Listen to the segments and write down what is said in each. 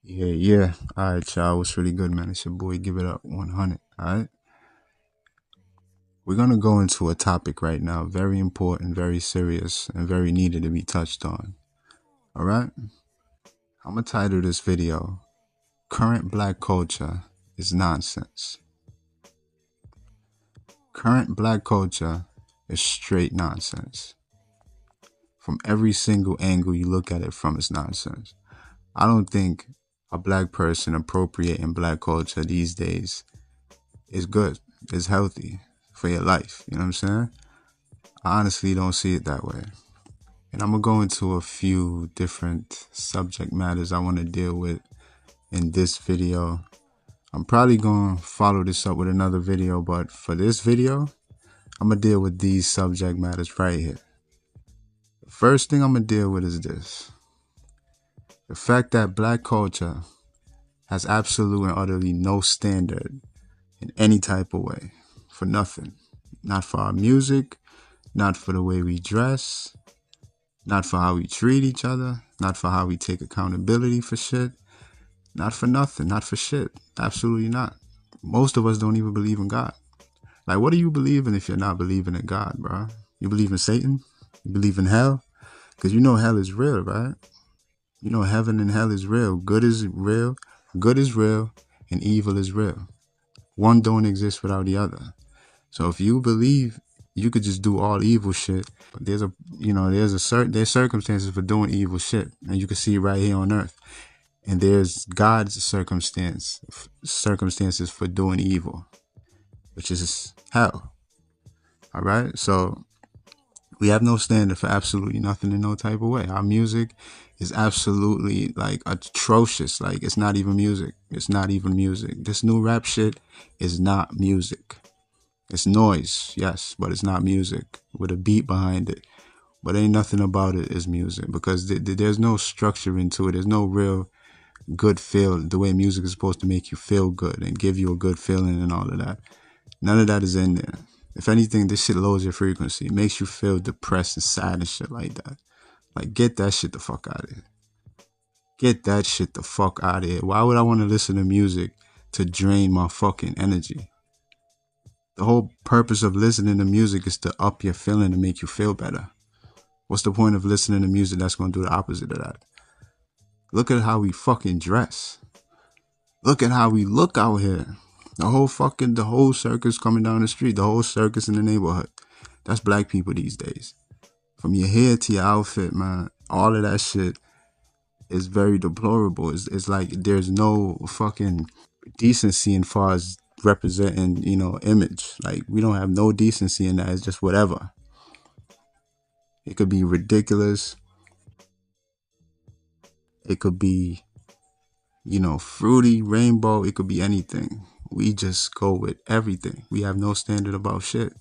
Yeah. All right, y'all. What's really good, man? It's your boy. Give it up 100. All right. We're going to go into a topic right now. Very important, very serious, and very needed to be touched on. All right. I'm going to title this video, Current Black Culture is Nonsense. Current black culture is straight nonsense. From every single angle you look at it from, it's nonsense. I don't think a black person appropriating black culture these days is good, is healthy for your life. You know what I'm saying? I honestly don't see it that way. And I'm going to go into a few different subject matters I want to deal with in this video. I'm probably going to follow this up with another video, but for this video, I'm going to deal with these subject matters right here. The first thing I'm going to deal with is this. The fact that black culture has absolute and utterly no standard in any type of way. For nothing. Not for our music, not for the way we dress, not for how we treat each other, not for how we take accountability for shit, not for nothing, not for shit. Absolutely not. Most of us don't even believe in God. Like, what do you believe in if you're not believing in God, bro? You believe in Satan? You believe in hell? Because you know hell is real, right? You know heaven and hell is real. Good is real, and evil is real. One don't exist without the other. So if you believe you could just do all evil shit, there's there's circumstances for doing evil shit, and you can see it right here on earth. And there's God's circumstances for doing evil, which is hell. All right, so we have no standard for absolutely nothing in no type of way. Our music is absolutely like atrocious. Like, it's not even music. It's not even music. This new rap shit is not music. It's noise, yes, but it's not music with a beat behind it. But ain't nothing about it is music, because there's no structure into it. There's no real good feel, the way music is supposed to make you feel good and give you a good feeling and all of that. None of that is in there. If anything, this shit lowers your frequency. It makes you feel depressed and sad and shit like that. Like, get that shit the fuck out of here. Get that shit the fuck out of here. Why would I want to listen to music to drain my fucking energy? The whole purpose of listening to music is to up your feeling and make you feel better. What's the point of listening to music that's going to do the opposite of that? Look at how we fucking dress. Look at how we look out here. The whole circus coming down the street. The whole circus in the neighborhood. That's black people these days. From your hair to your outfit, man. All of that shit is very deplorable. It's like there's no fucking decency in far as representing, image. Like, we don't have no decency in that. It's just whatever. It could be ridiculous. It could be, fruity, rainbow. It could be anything. We just go with everything. We have no standard about shit.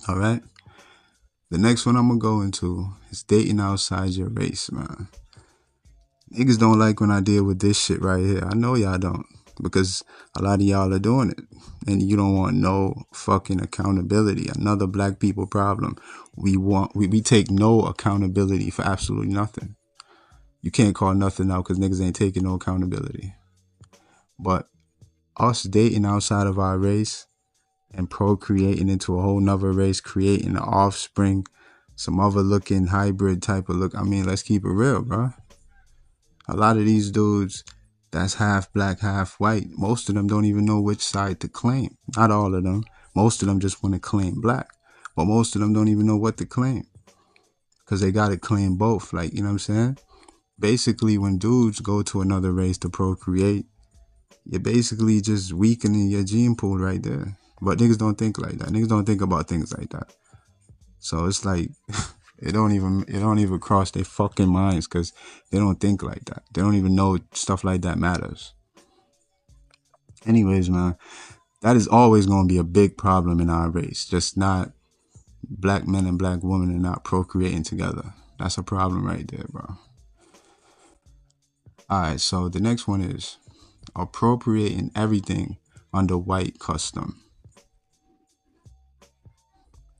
All right? The next one I'm going to go into is dating outside your race, man. Niggas don't like when I deal with this shit right here. I know y'all don't, because a lot of y'all are doing it. And you don't want no fucking accountability. Another black people problem. We take no accountability for absolutely nothing. You can't call nothing out because niggas ain't taking no accountability. But us dating outside of our race and procreating into a whole nother race, creating an offspring, some other looking hybrid type of look. I mean, let's keep it real, bro. A lot of these dudes that's half black, half white, most of them don't even know which side to claim. Not all of them. Most of them just want to claim black. But most of them don't even know what to claim, because they got to claim both. Like, you know what I'm saying? Basically, when dudes go to another race to procreate, you're basically just weakening your gene pool right there. But niggas don't think like that. Niggas don't think about things like that. So it's like it don't even cross their fucking minds, because they don't think like that. They don't even know stuff like that matters. Anyways, man, that is always going to be a big problem in our race. Just not black men and black women and not procreating together. That's a problem right there, bro. Alright, so the next one is appropriating everything under white custom.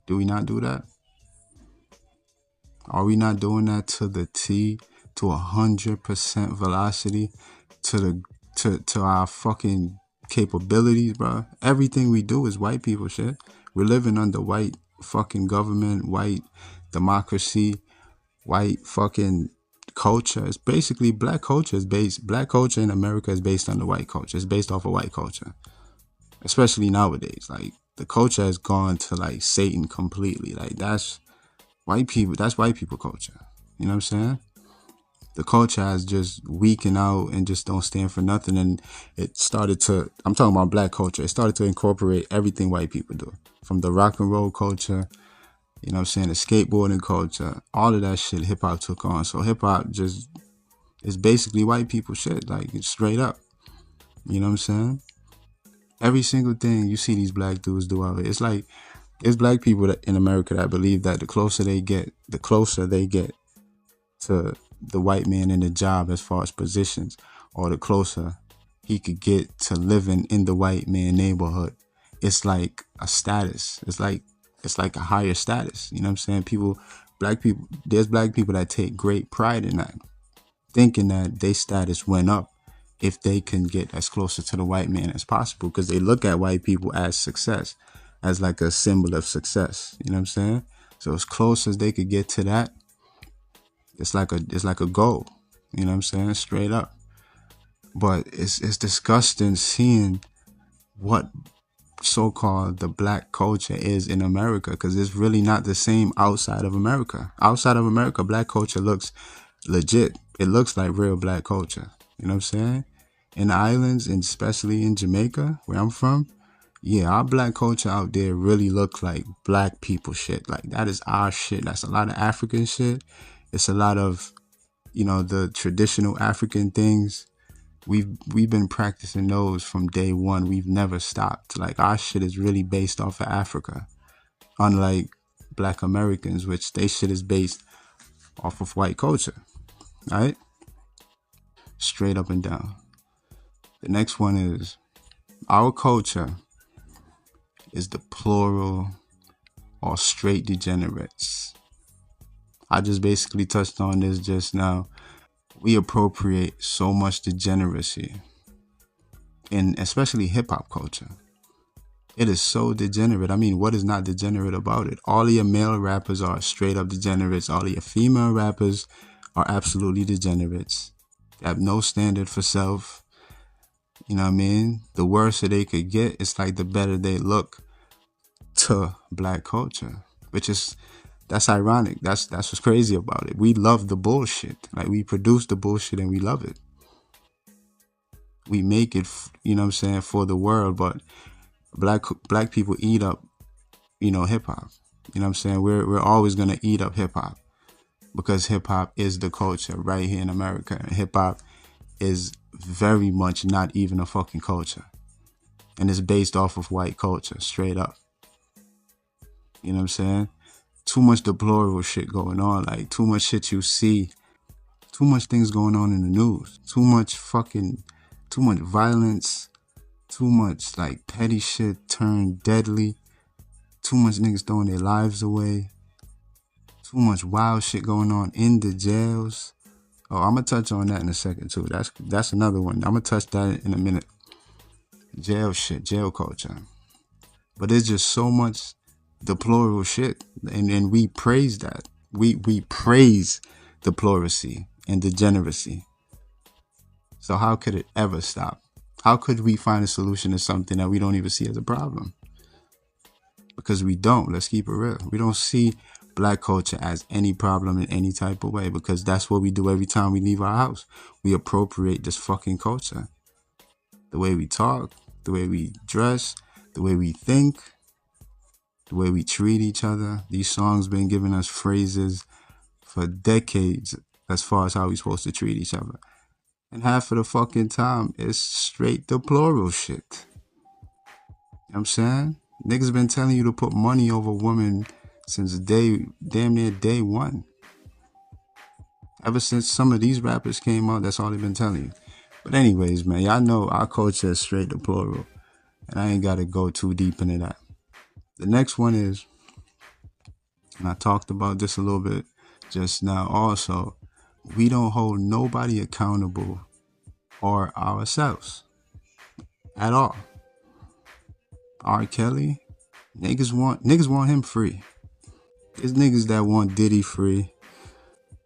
Do we not do that? Are we not doing that to the T? to 100% velocity to the to our fucking capabilities, bro. Everything we do is white people shit. We're living under white fucking government, white democracy, white fucking culture. It's basically black culture in America is based on the white culture. It's based off of white culture. Especially nowadays. Like the culture has gone to like Satan completely. Like that's white people culture. You know what I'm saying? The culture has just weakened out and just don't stand for nothing. And it started to, I'm talking about black culture. It started to incorporate everything white people do. From the rock and roll culture, you know what I'm saying, the skateboarding culture, all of that shit hip hop took on. So hip hop just is basically white people shit. Like it's straight up. You know what I'm saying? Every single thing you see these black dudes do out here, it's like, it's black people that, in America, that believe that the closer they get to the white man in the job as far as positions, or the closer he could get to living in the white man neighborhood, it's like a status. It's like a higher status. You know what I'm saying? There's black people that take great pride in that, thinking that their status went up if they can get as closer to the white man as possible, because they look at white people as success, as like a symbol of success. You know what I'm saying? So as close as they could get to that, it's like a goal. You know what I'm saying? Straight up. But it's disgusting seeing what so-called the black culture is in America, because it's really not the same outside of America. Outside of America, black culture looks legit. It looks like real black culture. You know what I'm saying? In the islands, and especially in Jamaica, where I'm from, yeah, our black culture out there really looks like black people shit. Like that is our shit. That's a lot of African shit. It's a lot of, the traditional African things. We've been practicing those from day one. We've never stopped. Like our shit is really based off of Africa. Unlike black Americans, which they shit is based off of white culture. Right? Straight up and down. The next one is our culture is the plural or straight degenerates. I just basically touched on this just now. We appropriate so much degeneracy in especially hip hop culture. It is so degenerate. I mean, what is not degenerate about it? All of your male rappers are straight up degenerates. All of your female rappers are absolutely degenerates. They have no standard for self. You know what I mean? The worse that they could get, it's like the better they look to black culture, which is, that's ironic. That's what's crazy about it. We love the bullshit. Like we produce the bullshit and we love it. We make it, you know what I'm saying, for the world, but black people eat up, hip hop. You know what I'm saying? We're always gonna eat up hip hop, because hip hop is the culture right here in America. And hip hop is very much not even a fucking culture. And it's based off of white culture, straight up. You know what I'm saying? Too much deplorable shit going on. Like too much shit you see. Too much things going on in the news. Too much violence. Too much like petty shit turned deadly. Too much niggas throwing their lives away. Too much wild shit going on in the jails. Oh, I'm gonna touch on that in a second too. That's another one. I'm gonna touch that in a minute. Jail shit, jail culture. But there's just so much deplorable shit, and we praise that. We praise deploracy and degeneracy. So how could it ever stop? How could we find a solution to something that we don't even see as a problem? Because we don't. Let's keep it real. We don't see black culture as any problem in any type of way, because that's what we do every time we leave our house. We appropriate this fucking culture. The way we talk, the way we dress, the way we think, the way we treat each other. These songs been giving us phrases for decades as far as how we supposed to treat each other. And half of the fucking time, it's straight deplorable shit. You know what I'm saying? Niggas been telling you to put money over women since damn near day one. Ever since some of these rappers came out, that's all they've been telling you. But anyways, man, y'all know our culture is straight deplorable. And I ain't got to go too deep into that. The next one is, and I talked about this a little bit just now also, We don't hold nobody accountable or ourselves at all. R. Kelly, niggas want him free. There's niggas that want Diddy free.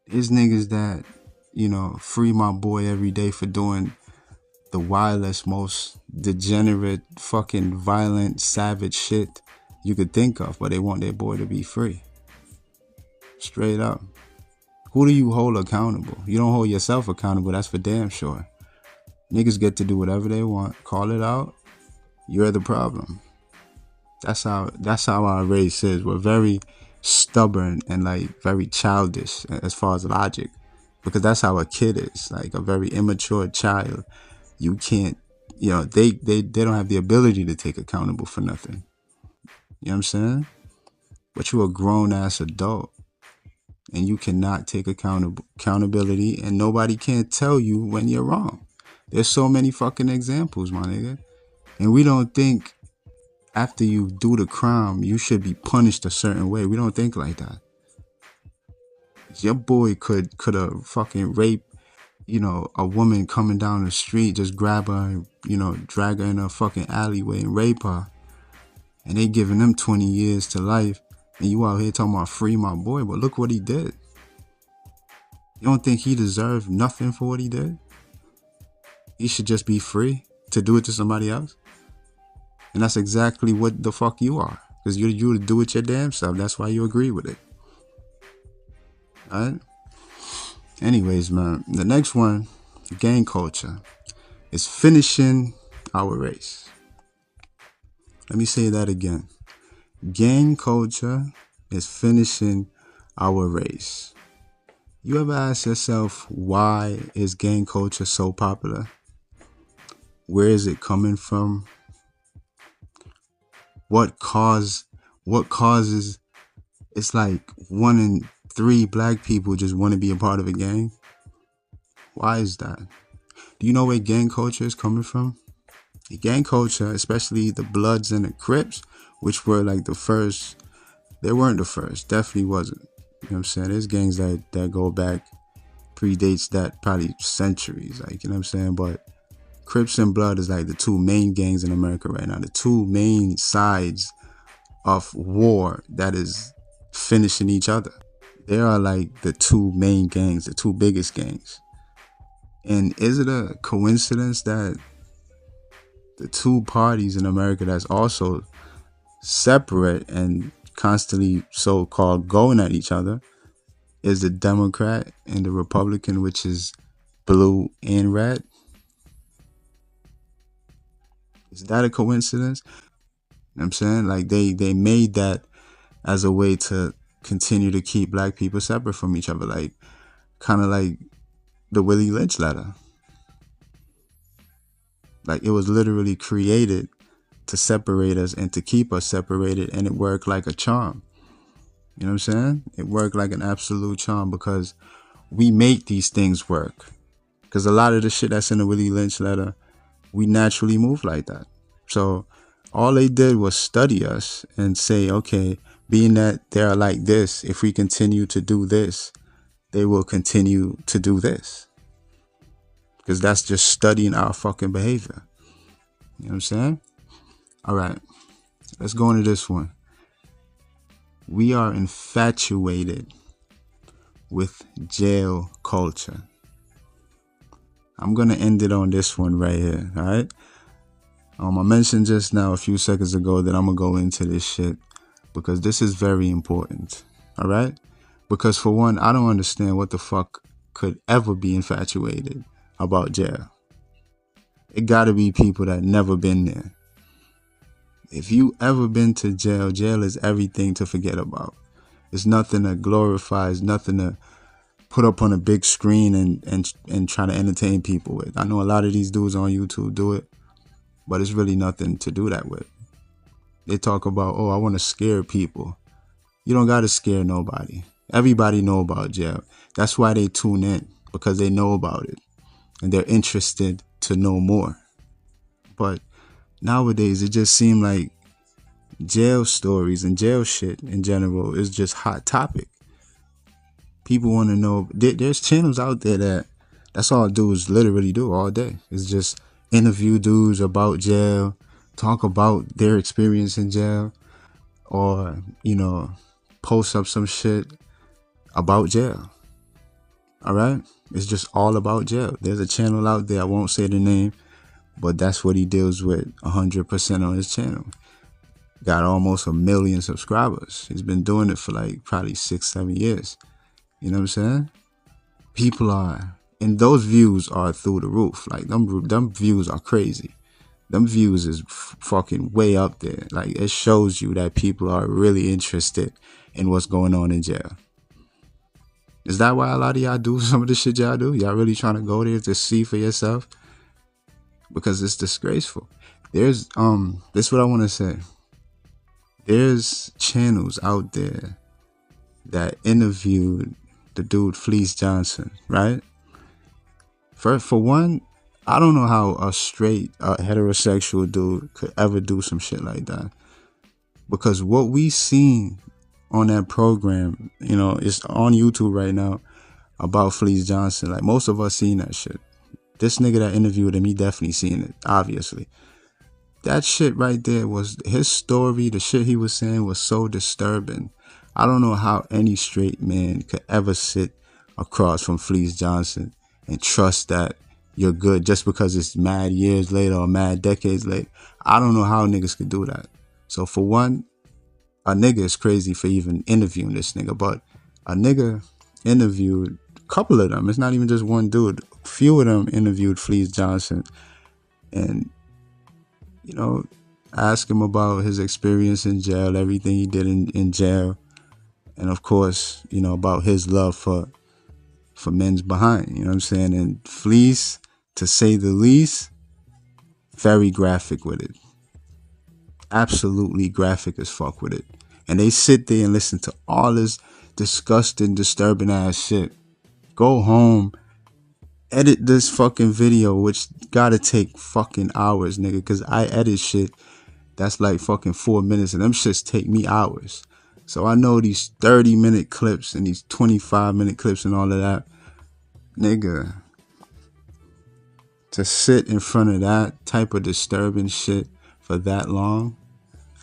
There's niggas that, free my boy every day for doing the wildest, most degenerate, fucking violent, savage shit you could think of, but they want their boy to be free. Straight up. Who do you hold accountable? You don't hold yourself accountable, that's for damn sure. Niggas get to do whatever they want. Call it out. You're the problem. That's how our race is. We're very stubborn and like very childish as far as logic. Because that's how a kid is. Like a very immature child. You can't, they don't have the ability to take accountable for nothing. You know what I'm saying? But you're a grown ass adult. And you cannot take accountability, and nobody can tell you when you're wrong. There's so many fucking examples, my nigga. And we don't think after you do the crime, you should be punished a certain way. We don't think like that. Your boy could have fucking raped, a woman coming down the street, just grab her and, drag her in a fucking alleyway and rape her. And they giving them 20 years to life. And you out here talking about free my boy, but look what he did. You don't think he deserved nothing for what he did? He should just be free to do it to somebody else? And that's exactly what the fuck you are. Because you do it your damn self. That's why you agree with it. Alright? Anyways, man. The next one, gang culture, is finishing our race. Let me say that again. Gang culture is finishing our race. You ever ask yourself, why is gang culture so popular? Where is it coming from? What causes, it's like 1 in 3 black people just want to be a part of a gang? Why is that? Do you know where gang culture is coming from? The gang culture, especially the Bloods and the Crips, which were like the first, they weren't the first, definitely wasn't. You know what I'm saying? There's gangs that go back, predates that probably centuries, like, you know what I'm saying? But Crips and Blood is like the 2 main gangs in America right now, the 2 main sides of war that is finishing each other. They are like the 2 main gangs, the 2 biggest gangs. And is it a coincidence that the 2 parties in America that's also separate and constantly so-called going at each other is the Democrat and the Republican, which is blue and red? Is that a coincidence? You know what I'm saying? Like they made that as a way to continue to keep black people separate from each other, like kind of like the Willie Lynch letter. Like it was literally created to separate us and to keep us separated, and it worked like a charm. You know what I'm saying? It worked like an absolute charm because we make these things work. Because a lot of the shit that's in the Willie Lynch letter, we naturally move like that. So all they did was study us and say, okay, being that they're like this, if we continue to do this, they will continue to do this. Because that's just studying our fucking behavior. You know what I'm saying? All right, let's go into this one. We are infatuated with jail culture. I'm going to end it on this one right here, all right? I mentioned just now a few seconds ago that I'm going to go into this shit because this is very important, all right? Because for one, I don't understand what the fuck could ever be infatuated about jail. It got to be people that never been there. If you ever been to jail, jail is everything to forget about. It's nothing to glorify. It's nothing to put up on a big screen and try to entertain people with. I know a lot of these dudes on YouTube do it, but it's really nothing to do that with. They talk about, oh, I want to scare people. You don't got to scare nobody. Everybody know about jail. That's why they tune in, because they know about it and they're interested to know more. But nowadays, it just seems like jail stories and jail shit in general is just hot topic. People want to know. There's channels out there that's all dudes literally do all day. It's just interview dudes about jail, talk about their experience in jail, or post up some shit about jail. All right, it's just all about jail. There's a channel out there. I won't say the name, but that's what he deals with 100% on his channel. Got almost 1 million subscribers. He's been doing it for like probably 6-7 years. You know what I'm saying? People are, and those views are through the roof. Like them views are crazy. Them views is fucking way up there. Like it shows you that people are really interested in what's going on in jail. Is that why a lot of y'all do some of the shit y'all do? Y'all really trying to go there to see for yourself? Because it's disgraceful. There's this is what I want to say. There's channels out there that interviewed the dude Fleece Johnson, right? For one, I don't know how a straight heterosexual dude could ever do some shit like that. Because what we seen on that program, it's on YouTube right now about Fleece Johnson. Like most of us seen that shit. This nigga that interviewed him, he definitely seen it, obviously. That shit right there was his story. The shit he was saying was so disturbing. I don't know how any straight man could ever sit across from Fleece Johnson and trust that you're good just because it's mad years later or mad decades later. I don't know how niggas could do that. So for one, a nigga is crazy for even interviewing this nigga, but a nigga interviewed a couple of them. It's not even just one dude. A few of them interviewed Fleece Johnson and, ask him about his experience in jail, everything he did in jail. And of course, about his love for men's behind, you know what I'm saying? And Fleece, to say the least, very graphic with it. Absolutely graphic as fuck with it. And they sit there and listen to all this disgusting, disturbing ass shit. Go home, edit this fucking video, which gotta take fucking hours, nigga, because I edit shit that's like fucking 4 minutes, and them shits take me hours. So I know these 30-minute clips and these 25-minute clips and all of that. Nigga, to sit in front of that type of disturbing shit for that long,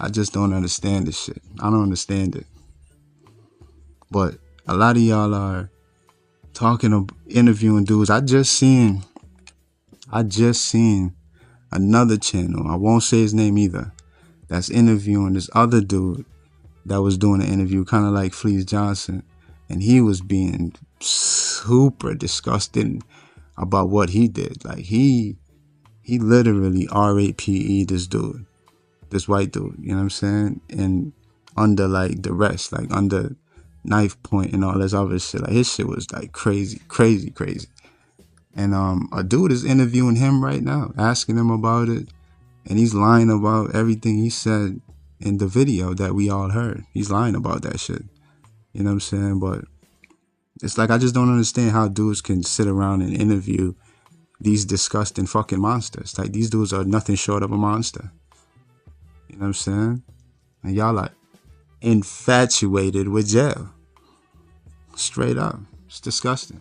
I just don't understand this shit. I don't understand it. But a lot of y'all are interviewing dudes. I just seen another channel, I won't say his name either, that's interviewing this other dude that was doing an interview kind of like Fleece Johnson, and he was being super disgusting about what he did. Like he literally RAPE'd this dude, this white dude, you know what I'm saying? And under like duress, like under knife point and all this other shit. Like his shit was like crazy. And a dude is interviewing him right now, asking him about it, and he's lying about everything he said in the video that we all heard. He's lying about that shit. You know what I'm saying? But it's like I just don't understand how dudes can sit around and interview these disgusting fucking monsters. Like these dudes are nothing short of a monster. You know what I'm saying? And y'all are infatuated with jail. Straight up. It's disgusting.